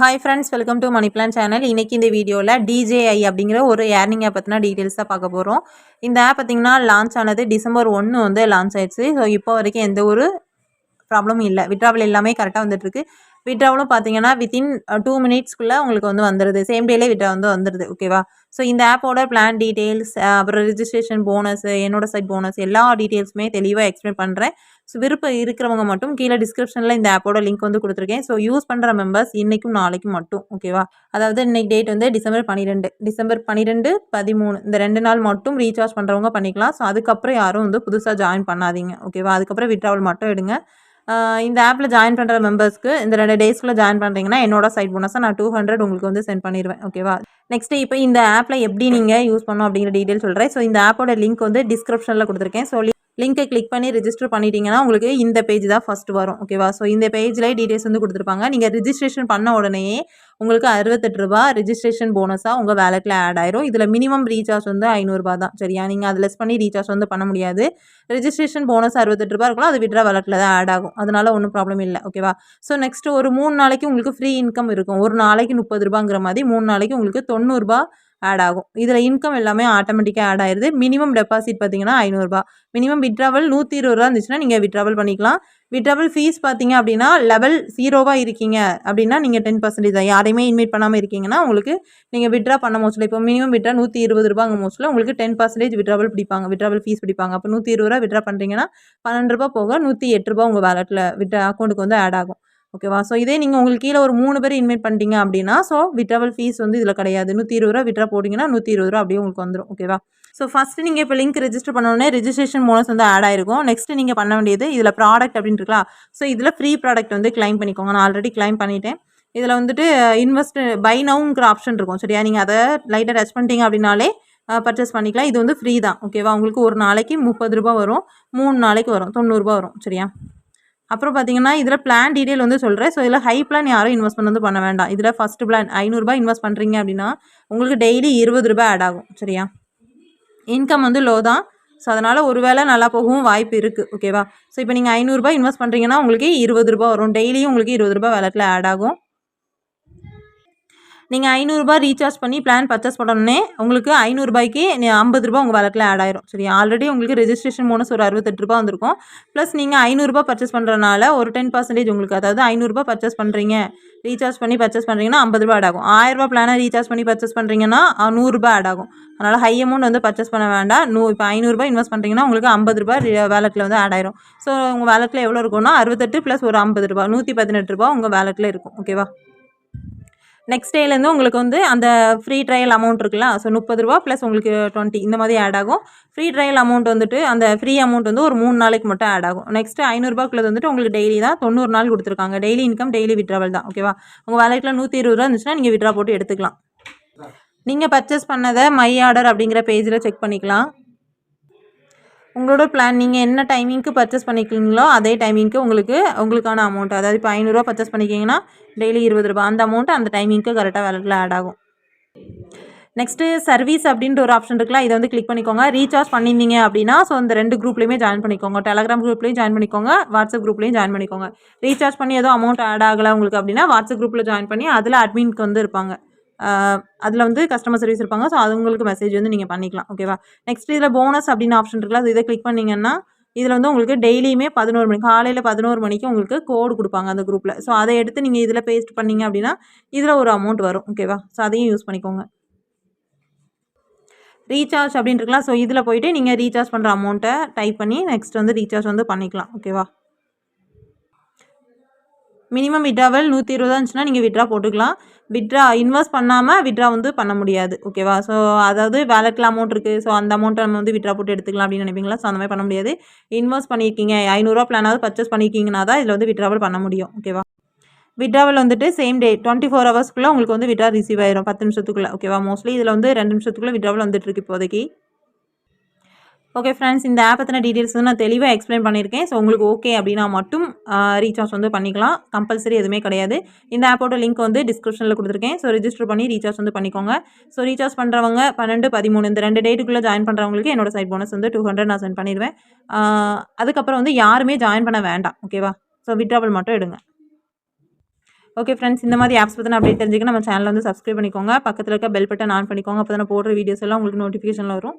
Hi friends, welcome to money plan channel. இன்றைக்கி இந்த வீடியோவில் DJI அப்படிங்கிற ஒரு ஏர்னிங் ஆப் பற்றின டீட்டெயில்ஸ் தான் பார்க்க போகிறோம். இந்த ஆப் பார்த்திங்கன்னா லான்ச் ஆனது December 1 வந்து லான்ச் ஆயிடுச்சு. ஸோ இப்போ வரைக்கும் எந்த ஒரு ப்ராப்ளமும் இல்லை. விட்ராவல் எல்லாமே கரெக்டாக வந்துட்டுருக்கு. விட்ராவலும் பார்த்தீங்கன்னா வித்தின் 2 மினிட்ஸ்க்குள்ளே உங்களுக்கு வந்து வந்துடுது. சேம் டேலே விட்ரா வந்து வந்துடுது. ஓகேவா? ஸோ இந்த ஆப்போட பிளான் டீட்டெயில்ஸ், அப்புறம் ரிஜிஸ்ட்ரேஷன் போனஸ், என்னோட சைட் போனஸ் எல்லா டீட்டெயில்ஸுமே தெளிவாக எக்ஸ்பிளைன் பண்ணுறேன். ஸோ விருப்பம் இருக்கிறவங்க மட்டும் கீழே டிஸ்கிரிப்ஷனில் இந்த ஆப்போட லிங்க் வந்து கொடுத்துருக்கேன். ஸோ யூஸ் பண்ணுற மெம்பர்ஸ் இன்றைக்கும் நாளைக்கும் மட்டும். ஓகேவா? அதாவது இன்னைக்கு டேட் வந்து டிசம்பர் 12, 13 இந்த 2 நாள் மட்டும் ரீசார்ஜ் பண்ணுறவங்க பண்ணிக்கலாம். ஸோ அதுக்கப்புறம் யாரும் வந்து புதுசாக ஜாயின் பண்ணாதீங்க. ஓகேவா? அதுக்கப்புறம் விட்ராவல் மட்டும் எடுங்க. இந்த ஆப்பில் ஜாயின் பண்ணுற மெம்பர்ஸ்க்கு இந்த 2 டேஸ்க்குள்ளே ஜாயின் பண்ணுறீங்கன்னா என்னோட சைட் போனஸாக நான் 200 உங்களுக்கு வந்து சென்ட் பண்ணிடுவேன். ஓகேவா? நெக்ஸ்ட்டு இப்போ இந்த ஆப்பில் எப்படி நீங்கள் யூஸ் பண்ணணும் அப்படிங்கிற டீட்டெயில் சொல்கிறேன். ஸோ இந்த ஆப்போட லிங்க் வந்து டிஸ்கிரிப்ஷனில் கொடுத்துருக்கேன். ஸோ லிங்கை கிளிக் பண்ணி ரிஜிஸ்டர் பண்ணிட்டீங்கன்னா உங்களுக்கு இந்த பேஜ் தான் ஃபஸ்ட்டு வரும். ஓகேவா? ஸோ இந்த பேஜில் டீட்டெயில்ஸ் வந்து கொடுத்துருப்பாங்க. நீங்கள் ரிஜிஸ்ட்ரேஷன் பண்ண உடனேயே உங்களுக்கு ரூ. 68 ரிஜிஸ்ட்ரேஷன் போனஸாக உங்கள் வேலெட்டில் ஆட் ஆயிரும். இதில் மினிமம் ரீசார்ஜ் வந்து ரூ. 500 தான். சரியா? நீங்கள் அதை லெஸ் பண்ணி ரீசார்ஜ் வந்து பண்ண முடியாது. ரிஜிஸ்ட்ரேஷன் போனஸ் ரூ. 68 இருக்கலாம். அது விட்ரா வேலெட்டில் தான் ஆட் ஆகும். அதனால ஒன்றும் ப்ராப்ளம் இல்லை. ஓகேவா? ஸோ நெக்ஸ்ட்டு ஒரு 3 நாளைக்கு உங்களுக்கு ஃப்ரீ இன்கம் இருக்கும். ஒரு நாளைக்கு ரூ. 30ங்கிற மாதிரி 3 நாளைக்கு உங்களுக்கு ரூ. 90 ஆட் ஆகும். இதில் இன்கம் எல்லாமே ஆட்டோமேட்டிக்காக ஆட் ஆயிடுது. மினிமம் டெபாசிட் பார்த்தீங்கன்னா ரூ. 500. மினிமம் விட்ராவல் ரூ. 120 இருந்துச்சுன்னா நீங்கள் விட்ராவல் பண்ணிக்கலாம். விட்ராவல் ஃபீஸ் பார்த்தீங்க அப்படின்னா லெவல் 0வா இருக்கீங்க அப்படின்னா நீங்கள் 10% தான். யாரையுமே இன்வைட் பண்ணாமல் இருக்கீங்கன்னா உங்களுக்கு நீங்கள் விட்ரா பண்ண மோஸ்ட்ல இப்போ மினிமம் விட்ரா ரூ. 120 மோஸ்ட்ல உங்களுக்கு 10% விட்ராவல் பிடிப்பாங்க. விட்ராவல் ஃபீஸ் பிடிப்பாங்க. அப்போ ரூ. 120 விட்ரா பண்ணுறீங்கன்னா ரூ. 12 போக ரூ. 108 உங்கள் வேலெட்டில் விட்ரா அக்கௌண்ட்டுக்கு வந்து ஆட் ஆகும். ஓகேவா? ஸோ இதே நீங்கள் உங்களுக்கு கீழே ஒரு 3 பேர் இன்வைட் பண்ணிட்டீங்க அப்படின்னா ஸோ விட்ராவல் ஃபீஸ் வந்து இதில் கிடையாது. ரூ. 120 விட்ரா போட்டிங்கன்னா ரூ. 120 அப்படியே உங்களுக்கு வந்துடும். ஓகேவா? ஸோ ஃபஸ்ட்டு நீங்கள் இப்போ லிங்க் ரெஜிஸ்டர் பண்ணோடனே ரெஜிஸ்ட்ரேஷன் போனஸ் வந்து ஆட் ஆயிருக்கும். நெக்ஸ்ட்டு நீங்கள் பண்ண வேண்டியது இதில் ப்ராடக்ட் அப்படின்னு இருக்கலாம். ஸோ இதில் ஃப்ரீ ப்ராடக்ட் வந்து கிளைம் பண்ணிக்கோங்க. நான் ஆல்ரெடி கிளைம் பண்ணிட்டேன். இதில் வந்துட்டு இன்வெஸ்ட் பை நவுங்கிற ஆப்ஷன் இருக்கும். சரியா? நீங்கள் அதை லைட்டாக டச் பண்ணிட்டீங்க அப்படின்னாலே பர்ச்சேஸ் பண்ணிக்கலாம். இது வந்து ஃப்ரீ தான். ஓகேவா? உங்களுக்கு ஒரு நாளைக்கு ரூ. 30 வரும். 3 நாளைக்கு வரும் ரூ. 90 வரும். சரியா? அப்புறம் பார்த்தீங்கன்னா இதில் பிளான் டீட்டெயில் வந்து சொல்கிறேன். ஸோ இதில் ஹை பிளான் யாரும் இன்வெஸ்ட்மெண்ட் வந்து பண்ண வேண்டாம். இதில் ஃபஸ்ட்டு பிளான் ரூ. 500 இன்வெஸ்ட் பண்ணுறீங்க அப்படின்னா உங்களுக்கு டெய்லி ரூ. 20 ஆட் ஆகும். சரியா? இன்கம் வந்து லோ தான். ஸோ அதனால் ஒரு வேளை நல்லா போகவும் வாய்ப்பு இருக்குது. ஓகேவா? ஸோ இப்போ நீங்கள் ரூ. 500 இன்வெஸ்ட் பண்ணுறீங்கன்னா உங்களுக்கு ரூ. 20 வரும். டெய்லியும் உங்களுக்கு ரூ. 20 வேலெட்டில் ஆட் ஆகும். நீங்கள் ரூ. 500 ரீசார்ஜ் பண்ணி பிளான் பர்ச்சேஸ் பண்ணோன்னே உங்களுக்கு ரூ. 500க்கு ரூ. 50 உங்கள் வேலெட்டில் ஆட் ஆயிரும். சரியா? ஆல்ரெடி உங்களுக்கு ரெஜிஸ்ட்ரேஷன் போனஸ் ஒரு ரூ. 68 வந்திருக்கும். ப்ளஸ் நீங்கள் ரூ. 500 பர்ச்சேஸ் பண்ணுறதுனால ஒரு 10% உங்களுக்கு, அதாவது ரூ. 500 பர்ச்சேஸ் பண்ணுறீங்க, ரீசார்ஜ் பண்ணி பர்ச்சேஸ் பண்ணுறீங்கன்னா ரூ. 50 ஆட் ஆகும். ரூ. 1000 பிளானை ரீசார்ஜ் பண்ணி பர்ச்சேஸ் பண்ணுறீங்கன்னா ரூ. 100 ஆட் ஆகும். அதனால் ஹை அமௌண்ட் வந்து பர்ச்சேஸ் பண்ண வேண்டாம். இப்போ ரூ. 500 இன்வெஸ்ட் பண்ணுறீங்கன்னா உங்களுக்கு ரூ. 50 வேலெட்டில் வந்து ஆட் ஆயிரும். ஸோ உங்கள் வேலெட்டில் எவ்வளோ இருக்கும்னா 68 ப்ளஸ் ஒரு ரூ. 50 ரூ. 118 உங்கள் வேலெட்டில் இருக்கும். ஓகேவா? நெக்ஸ்ட் டேலேருந்து உங்களுக்கு வந்து அந்த ஃப்ரீ ட்ரையல் அமௌண்ட் இருக்குல்ல, ஸோ ரூ. 30 ப்ளஸ் உங்களுக்கு 20 இந்த மாதிரி ஆட் ஆகும். ஃப்ரீ ட்ரையல் அமௌண்ட் வந்துட்டு அந்த ஃப்ரீ அமௌண்ட் வந்து ஒரு 3 நாளைக்கு மட்டும் ஆட் ஆகும். நெக்ஸ்ட்டு ரூ. 500 வந்துட்டு உங்களுக்கு டெய்லி தான் 90 நாள் கொடுத்துருக்காங்க. டெய்லி இன்கம் டெய்லி விட்ராவல் தான். ஓகேவா? உங்கள் வேலெட்டில் ரூ. 120 இருந்துச்சுன்னா நீங்கள் விட்ரா போட்டு எடுத்துக்கலாம். நீங்கள் பர்ச்சேஸ் பண்ணதை மை ஆர்டர் அப்படிங்கிற பேஜில் செக் பண்ணிக்கலாம். உங்களோட பிளான் நீங்கள் என்ன டைமிங்க்கு பர்ச்சேஸ் பண்ணிக்கிறீங்களோ அதே டைமிங்க்கு உங்களுக்கான அமௌண்ட், அதாவது இப்போ ரூ. 500 பர்ச்சேஸ் பண்ணிக்கிங்கன்னா டெய்லி ரூ. 20 அந்த அமௌண்ட்டு அந்த டைமிங்க்கு கரெக்டாக வேலெட்டில் ஆட் ஆகும். நெக்ஸ்ட்டு சர்வீஸ் அப்படின்ற ஒரு ஆப்ஷன் இருக்குல்ல, இதை வந்து கிளிக் பண்ணிக்கோங்க. ரீசார்ஜ் பண்ணியிருந்தீங்க அப்படின்னா ஸோ இந்த 2 குரூப்லேயுமே ஜாயின் பண்ணிக்கோங்க. டெலகிராம் குரூப்லேயும் ஜாயின் பண்ணிக்கோங்க, வாட்ஸ்அப் குரூப்லேயும் ஜாயின் பண்ணிக்கோங்க. ரீசார்ஜ் பண்ணி ஏதோ அமௌண்ட் ஆட் ஆகலை உங்களுக்கு அப்படின்னா வாட்ஸ்அப் குரூப்பில் ஜாயின் பண்ணி அதில் அட்மின்க்கு வந்து இருப்பாங்க. அதில் வந்து கஸ்டமர் சர்வீஸ் இருப்பாங்க. ஸோ அது உங்களுக்கு மெசேஜ் வந்து நீங்கள் பண்ணிக்கலாம். ஓகேவா? நெக்ஸ்ட் இதில் போனஸ் அப்படின்னு ஆப்ஷன் இருக்குல்ல, அது இதை கிளிக் பண்ணிங்கன்னா இதில் வந்து உங்களுக்கு டெய்லியுமே 11 மணிக்கு காலையில் 11 மணிக்கு உங்களுக்கு கோடு கொடுப்பாங்க அந்த குரூப்பில். ஸோ அதை எடுத்து நீங்கள் இதில் பேஸ்ட் பண்ணிங்க அப்படின்னா இதில் ஒரு அமௌண்ட் வரும். ஓகேவா? ஸோ அதையும் யூஸ் பண்ணிக்கோங்க. ரீசார்ஜ் அப்படின்னு இருக்கலாம். ஸோ இதில் போய்ட்டு நீங்கள் ரீசார்ஜ் பண்ணுற அமௌண்ட்டை டைப் பண்ணி நெக்ஸ்ட் வந்து ரீசார்ஜ் வந்து பண்ணிக்கலாம். ஓகேவா? மினிமம் விட்ராவல் 120 இருந்துச்சுன்னா நீங்கள் விட்ரா போட்டுக்கலாம். விட்ரா இன்வெஸ்ட் பண்ணாமல் விட்ரா வந்து பண்ண முடியாது. ஓகேவா? ஸோ அதாவது வேலெட்டில் அமௌண்ட் இருக்குது, ஸோ அந்த அமௌண்ட்டை நம்ம வந்து விட்ரா போட்டு எடுத்துக்கலாம் அப்படின்னு நினைப்பீங்களா? ஸோ அந்த மாதிரி பண்ண முடியாது. இன்வெஸ்ட் பண்ணியிருக்கீங்க ரூ. 500 பிளானாவது பர்ச்சேஸ் பண்ணியிருக்கீங்கன்னா தான் இதில் வந்து விட்ராவல் பண்ண முடியும். ஓகேவா? விட்ராவல் வந்துட்டு சேம் டே 24 ஹவர்ஸ்க்குள்ளே உங்களுக்கு வந்து விட்ரா ரிசீவ் ஆயிரும் 10 நிமிஷத்துக்குள்ளே. ஓகேவா? மோஸ்ட்லி இதில் வந்து 2 நிமிஷத்துக்குள்ளே விட்ராவல் வந்துட்டுருக்கு இப்போதைக்கு. ஓகே ஃப்ரெண்ட்ஸ், இந்த ஆப் பற்றின டீட்டெயில்ஸ் வந்து நான் தெளிவாக எக்ஸ்பிளைன் பண்ணியிருக்கேன். ஸோ உங்களுக்கு ஓகே அப்படின்னா மட்டும் ரீசார்ஜ் வந்து பண்ணிக்கலாம். கம்பல்சரி எதுவுமே கிடையாது. இந்த ஆப்போட லிங்க் வந்து டிஸ்கிரிப்ஷனில் கொடுத்துருக்கேன். ஸோ ரிஜிஸ்டர் பண்ணி ரீசார்ஜ் வந்து பண்ணிக்கோங்க. ஸோ ரீசார்ஜ் பண்ணுறவங்க 12, 13 இந்த 2 டேட்டுக்குள்ளே ஜாயின் பண்ணுறவங்களுக்கு என்னோட சைட் போனஸ் வந்து 200 நான் சென்ட் பண்ணிடுவேன். அதுக்கப்புறம் வந்து யாருமே ஜாயின் பண்ண வேண்டாம். ஓகேவா? ஸோ விட்ராவல் மட்டும் எடுங்க. ஓகே ஃப்ரெண்ட்ஸ், இந்த மாதிரி ஆப்ஸ் பற்றின அப்டேட் தெரிஞ்சுக்க நம்ம சேனலை வந்து சப்ஸ்கிரைப் பண்ணிக்கோங்க. பக்கத்தில் இருக்க பெல் பட்டன் ஆன் பண்ணிக்கோங்க. அப்போ தான் போடுற வீடியோஸ் எல்லாம் உங்களுக்கு நோட்டிஃபிகேஷனில் வரும்.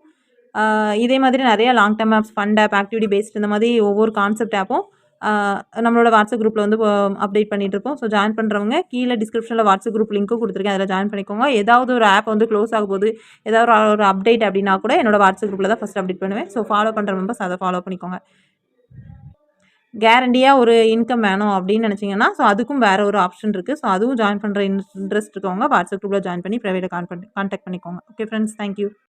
இதே மாதிரி நிறைய long term apps, fund app, activity based இந்த மாதிரி ஒவ்வொரு கான்செப்ட் ஆப்பும் நம்மளோட வாட்ஸ்அப் குரூப்பில் வந்து அப்டேட் பண்ணிட்டு இருப்போம். ஸோ ஜாயின் பண்ணுறவங்க கீழே டிஸ்கிரிப்ஷனில் வாட்ஸ்அப் குரூப் லிங்க்கும் கொடுத்துருக்கேன். அதில் ஜாயின் பண்ணிக்கோங்க. ஏதாவது ஒரு ஆப் வந்து க்ளோஸ் ஆக போகுது, ஏதாவது ஒரு அப்டேட் அப்படின்னா கூட என்னோட வாட்ஸ்அப் குரூப்பில் தான் ஃபஸ்ட் அப்டேட் பண்ணுவேன். ஸோ ஃபாலோ பண்ணுற மெம்பர்ஸ் அதை ஃபாலோ பண்ணிக்கோங்க. கேரண்டியாக ஒரு இன்கம் வேணும் அப்படின்னு நினச்சிங்கன்னா ஸோ அதுக்கும் வேறு ஒரு ஆப்ஷன் இருக்குது. ஸோ அதுவும் ஜாயின் பண்ணுற இன்ட்ரெஸ்ட் இருக்கவங்க வாட்ஸ்அப் குரூப்பில் ஜாயின் பண்ணி ப்ரைவேட்டாக கான்டாக்ட் பண்ணிக்கோங்க. Okay friends, thank you.